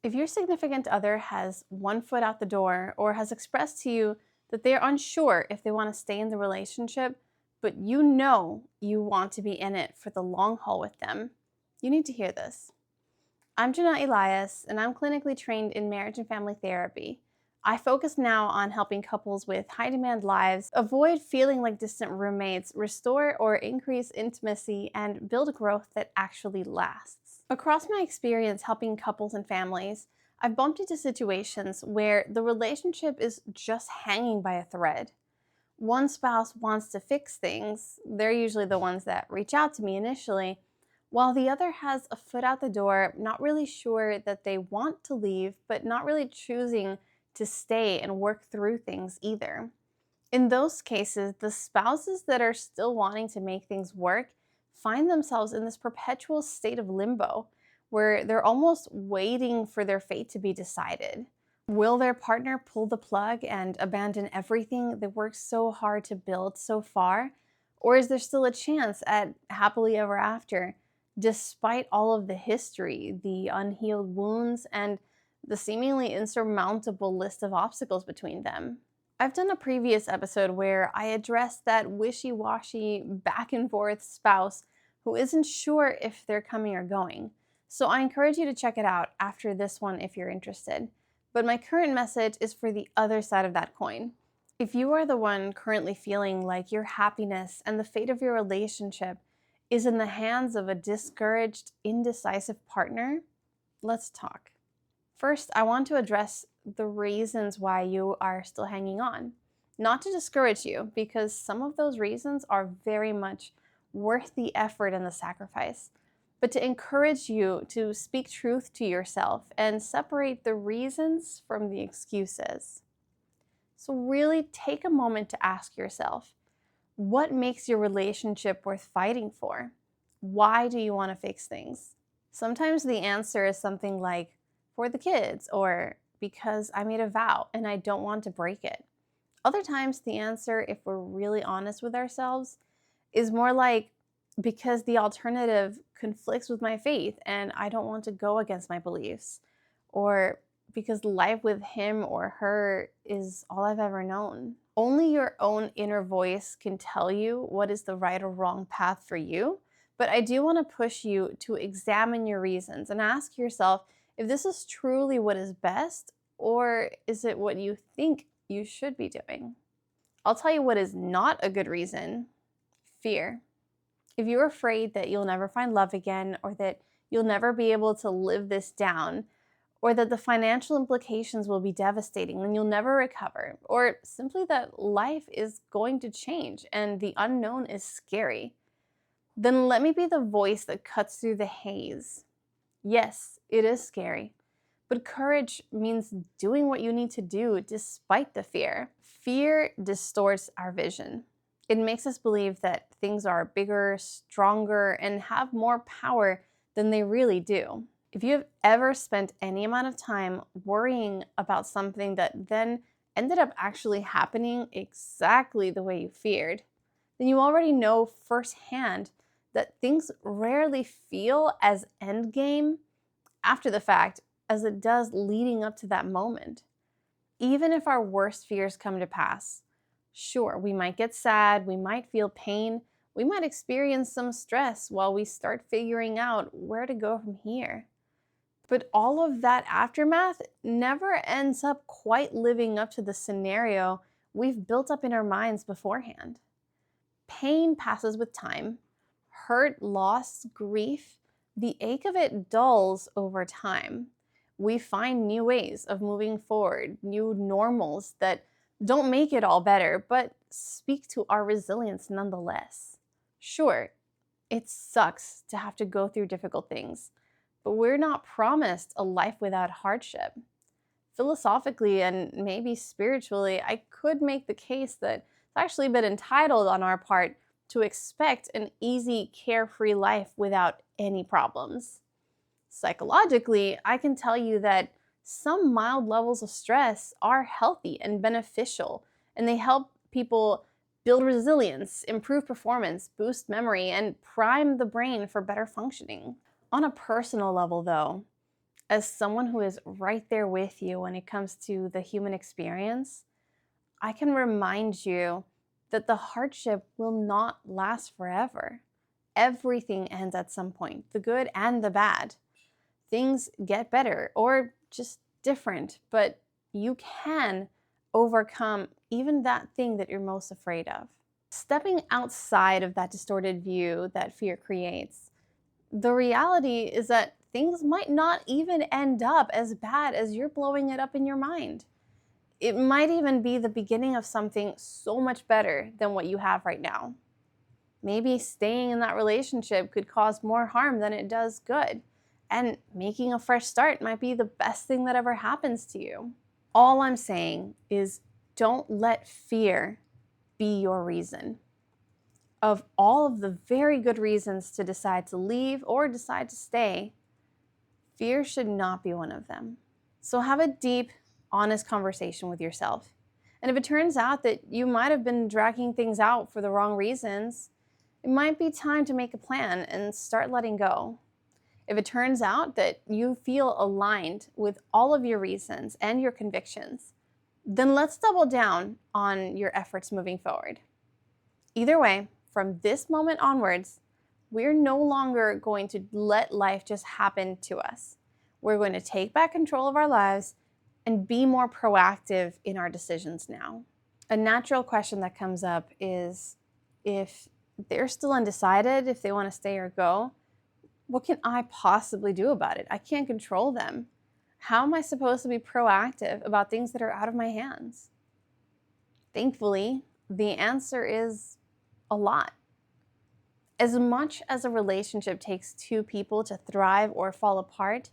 If your significant other has one foot out the door or has expressed to you that they're unsure if they want to stay in the relationship, but you know you want to be in it for the long haul with them, you need to hear this. I'm Jennell Elias, and I'm clinically trained in marriage and family therapy. I focus now on helping couples with high demand lives avoid feeling like distant roommates, restore or increase intimacy, and build growth that actually lasts. Across my experience helping couples and families, I've bumped into situations where the relationship is just hanging by a thread. One spouse wants to fix things, they're usually the ones that reach out to me initially, while the other has a foot out the door, not really sure that they want to leave, but not really choosing to stay and work through things either. In those cases, the spouses that are still wanting to make things work find themselves in this perpetual state of limbo where they're almost waiting for their fate to be decided. Will their partner pull the plug and abandon everything they worked so hard to build so far? Or is there still a chance at happily ever after, despite all of the history, the unhealed wounds, and the seemingly insurmountable list of obstacles between them? I've done a previous episode where I addressed that wishy-washy, back and forth spouse who isn't sure if they're coming or going. So I encourage you to check it out after this one if you're interested. But my current message is for the other side of that coin. If you are the one currently feeling like your happiness and the fate of your relationship is in the hands of a discouraged, indecisive partner, let's talk. First, I want to address the reasons why you are still hanging on. Not to discourage you, because some of those reasons are very much worth the effort and the sacrifice, but to encourage you to speak truth to yourself and separate the reasons from the excuses. So really take a moment to ask yourself, what makes your relationship worth fighting for? Why do you want to fix things? Sometimes the answer is something like, for the kids, or because I made a vow and I don't want to break it. Other times the answer, if we're really honest with ourselves, is more like, because the alternative conflicts with my faith and I don't want to go against my beliefs, or because life with him or her is all I've ever known. Only your own inner voice can tell you what is the right or wrong path for you, but I do want to push you to examine your reasons and ask yourself if this is truly what is best, or is it what you think you should be doing. I'll tell you what is not a good reason: fear. If you're afraid that you'll never find love again, or that you'll never be able to live this down, or that the financial implications will be devastating and you'll never recover, or simply that life is going to change and the unknown is scary, then let me be the voice that cuts through the haze. Yes, it is scary, but courage means doing what you need to do despite the fear. Fear distorts our vision. It makes us believe that things are bigger, stronger, and have more power than they really do. If you have ever spent any amount of time worrying about something that then ended up actually happening exactly the way you feared, then you already know firsthand that things rarely feel as endgame after the fact as it does leading up to that moment. Even if our worst fears come to pass, sure, we might get sad, we might feel pain, we might experience some stress while we start figuring out where to go from here. But all of that aftermath never ends up quite living up to the scenario we've built up in our minds beforehand. Pain passes with time. Hurt, loss, grief, the ache of it dulls over time. We find new ways of moving forward, new normals that don't make it all better, but speak to our resilience nonetheless. Sure, it sucks to have to go through difficult things, but we're not promised a life without hardship. Philosophically and maybe spiritually, I could make the case that it's actually been entitled on our part to expect an easy, carefree life without any problems. Psychologically, I can tell you that some mild levels of stress are healthy and beneficial, and they help people build resilience, improve performance, boost memory, and prime the brain for better functioning. On a personal level, though, As someone who is right there with you when it comes to the human experience, I can remind you that the hardship will not last forever. Everything ends at some point, the good and the bad. Things get better or just different, but you can overcome even that thing that you're most afraid of. Stepping outside of that distorted view that fear creates, the reality is that things might not even end up as bad as you're blowing it up in your mind. It might even be the beginning of something so much better than what you have right now. Maybe staying in that relationship could cause more harm than it does good. And making a fresh start might be the best thing that ever happens to you. All I'm saying is don't let fear be your reason. Of all of the very good reasons to decide to leave or decide to stay, fear should not be one of them. So have a deep, honest conversation with yourself. And if it turns out that you might have been dragging things out for the wrong reasons, it might be time to make a plan and start letting go. If it turns out that you feel aligned with all of your reasons and your convictions, then let's double down on your efforts moving forward. Either way, from this moment onwards, we're no longer going to let life just happen to us. We're going to take back control of our lives and be more proactive in our decisions now. A natural question that comes up is, if they're still undecided if they want to stay or go, what can I possibly do about it? I can't control them. How am I supposed to be proactive about things that are out of my hands? Thankfully, the answer is a lot. As much as a relationship takes two people to thrive or fall apart,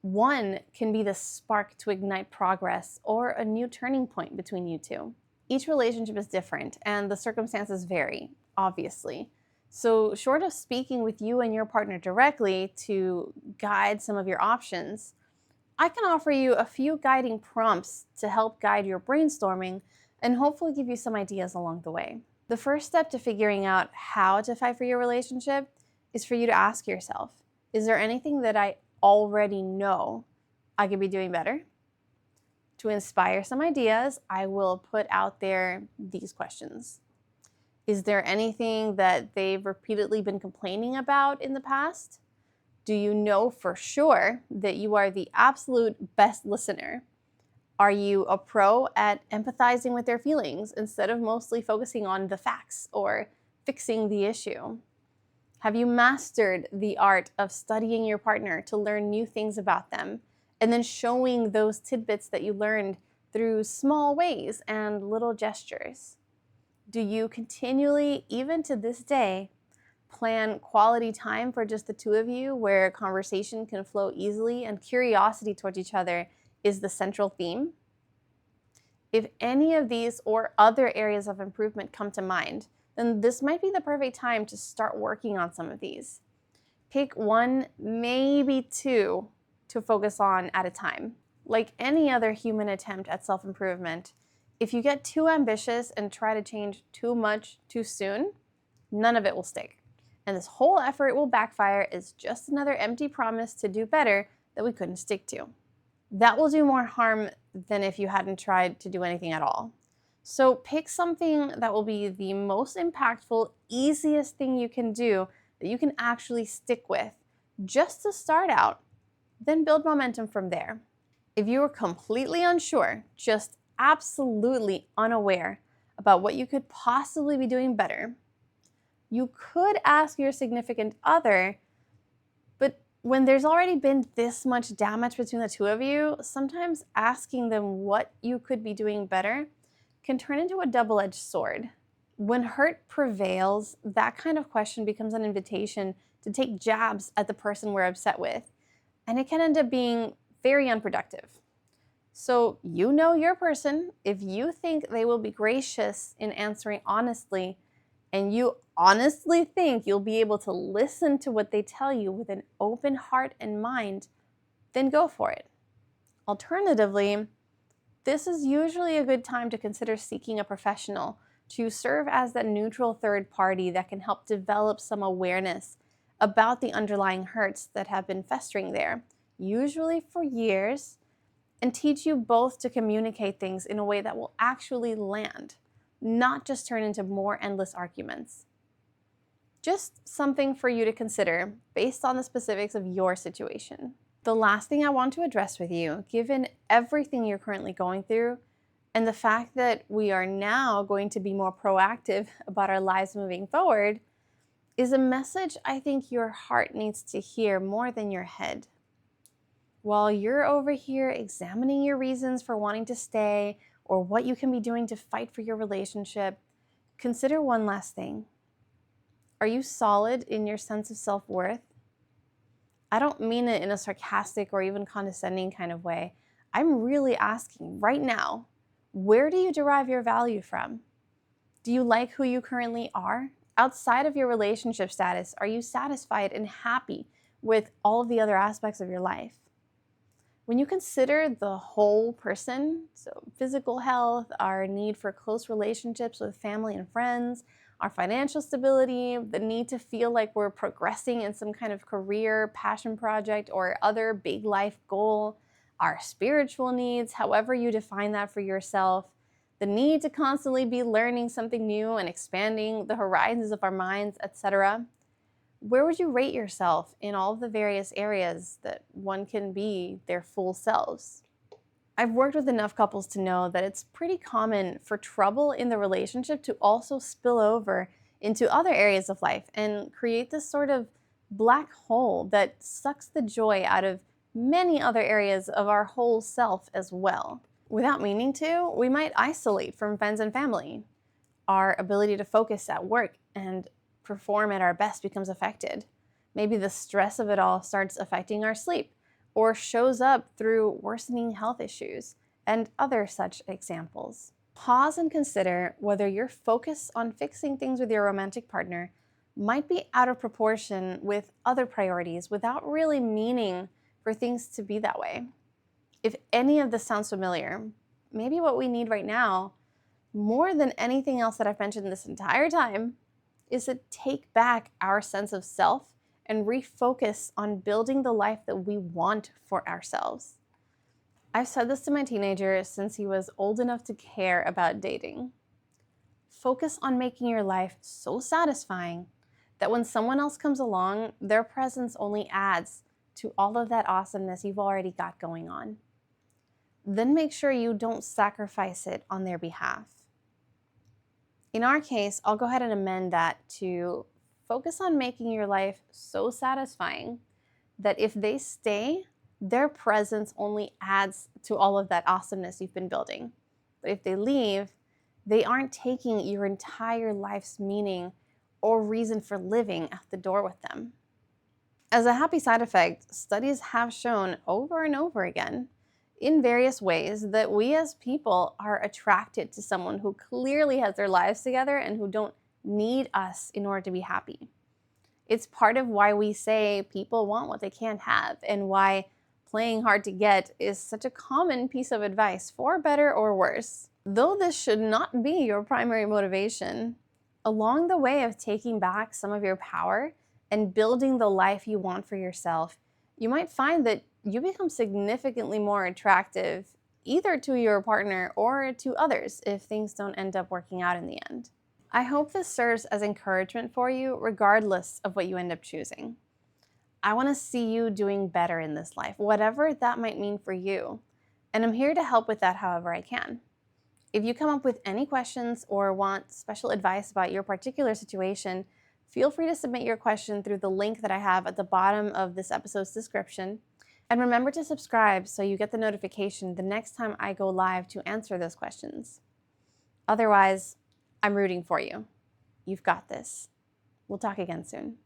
one can be the spark to ignite progress or a new turning point between you two. Each relationship is different and the circumstances vary, obviously. So short of speaking with you and your partner directly to guide some of your options, I can offer you a few guiding prompts to help guide your brainstorming and hopefully give you some ideas along the way. The first step to figuring out how to fight for your relationship is for you to ask yourself, is there anything that I already know I could be doing better? To inspire some ideas, I will put out there these questions. Is there anything that they've repeatedly been complaining about in the past? Do you know for sure that you are the absolute best listener? Are you a pro at empathizing with their feelings instead of mostly focusing on the facts or fixing the issue? Have you mastered the art of studying your partner to learn new things about them and then showing those tidbits that you learned through small ways and little gestures? Do you continually, even to this day, plan quality time for just the two of you where conversation can flow easily and curiosity towards each other is the central theme? If any of these or other areas of improvement come to mind, then this might be the perfect time to start working on some of these. Pick one, maybe two, to focus on at a time. Like any other human attempt at self-improvement, if you get too ambitious and try to change too much too soon, none of it will stick. And this whole effort will backfire as just another empty promise to do better that we couldn't stick to. That will do more harm than if you hadn't tried to do anything at all. So pick something that will be the most impactful, easiest thing you can do that you can actually stick with just to start out, then build momentum from there. If you are completely unsure, just absolutely unaware about what you could possibly be doing better, you could ask your significant other, but when there's already been this much damage between the two of you, sometimes asking them what you could be doing better can turn into a double-edged sword. When hurt prevails, that kind of question becomes an invitation to take jabs at the person we're upset with, and it can end up being very unproductive. So you know your person. If you think they will be gracious in answering honestly, and you honestly think you'll be able to listen to what they tell you with an open heart and mind, then go for it. Alternatively, this is usually a good time to consider seeking a professional to serve as that neutral third party that can help develop some awareness about the underlying hurts that have been festering there usually for years, and teach you both to communicate things in a way that will actually land, not just turn into more endless arguments. Just something for you to consider based on the specifics of your situation. The last thing I want to address with you, given everything you're currently going through, and the fact that we are now going to be more proactive about our lives moving forward, is a message I think your heart needs to hear more than your head. While you're over here examining your reasons for wanting to stay or what you can be doing to fight for your relationship, consider one last thing. Are you solid in your sense of self-worth? I don't mean it in a sarcastic or even condescending kind of way. I'm really asking right now, where do you derive your value from? Do you like who you currently are? Outside of your relationship status, are you satisfied and happy with all of the other aspects of your life? When you consider the whole person, so physical health, our need for close relationships with family and friends, our financial stability, the need to feel like we're progressing in some kind of career, passion project, or other big life goal, our spiritual needs, however you define that for yourself, the need to constantly be learning something new and expanding the horizons of our minds, etc., where would you rate yourself in all of the various areas that one can be their full selves? I've worked with enough couples to know that it's pretty common for trouble in the relationship to also spill over into other areas of life and create this sort of black hole that sucks the joy out of many other areas of our whole self as well. Without meaning to, we might isolate from friends and family. Our ability to focus at work and perform at our best becomes affected. Maybe the stress of it all starts affecting our sleep or shows up through worsening health issues and other such examples. Pause and consider whether your focus on fixing things with your romantic partner might be out of proportion with other priorities without really meaning for things to be that way. If any of this sounds familiar, maybe what we need right now, more than anything else that I've mentioned this entire time, is to take back our sense of self and refocus on building the life that we want for ourselves. I've said this to my teenager since he was old enough to care about dating. Focus on making your life so satisfying that when someone else comes along, their presence only adds to all of that awesomeness you've already got going on. Then make sure you don't sacrifice it on their behalf. In our case, I'll go ahead and amend that to focus on making your life so satisfying that if they stay, their presence only adds to all of that awesomeness you've been building. But if they leave, they aren't taking your entire life's meaning or reason for living out the door with them. As a happy side effect, studies have shown over and over again in various ways that we as people are attracted to someone who clearly has their lives together and who don't need us in order to be happy. It's part of why we say people want what they can't have and why playing hard to get is such a common piece of advice, for better or worse. Though this should not be your primary motivation, along the way of taking back some of your power and building the life you want for yourself, you might find that you become significantly more attractive either to your partner or to others if things don't end up working out in the end. I hope this serves as encouragement for you regardless of what you end up choosing. I want to see you doing better in this life, whatever that might mean for you, and I'm here to help with that however I can. If you come up with any questions or want special advice about your particular situation, feel free to submit your question through the link that I have at the bottom of this episode's description. And remember to subscribe so you get the notification the next time I go live to answer those questions. Otherwise, I'm rooting for you. You've got this. We'll talk again soon.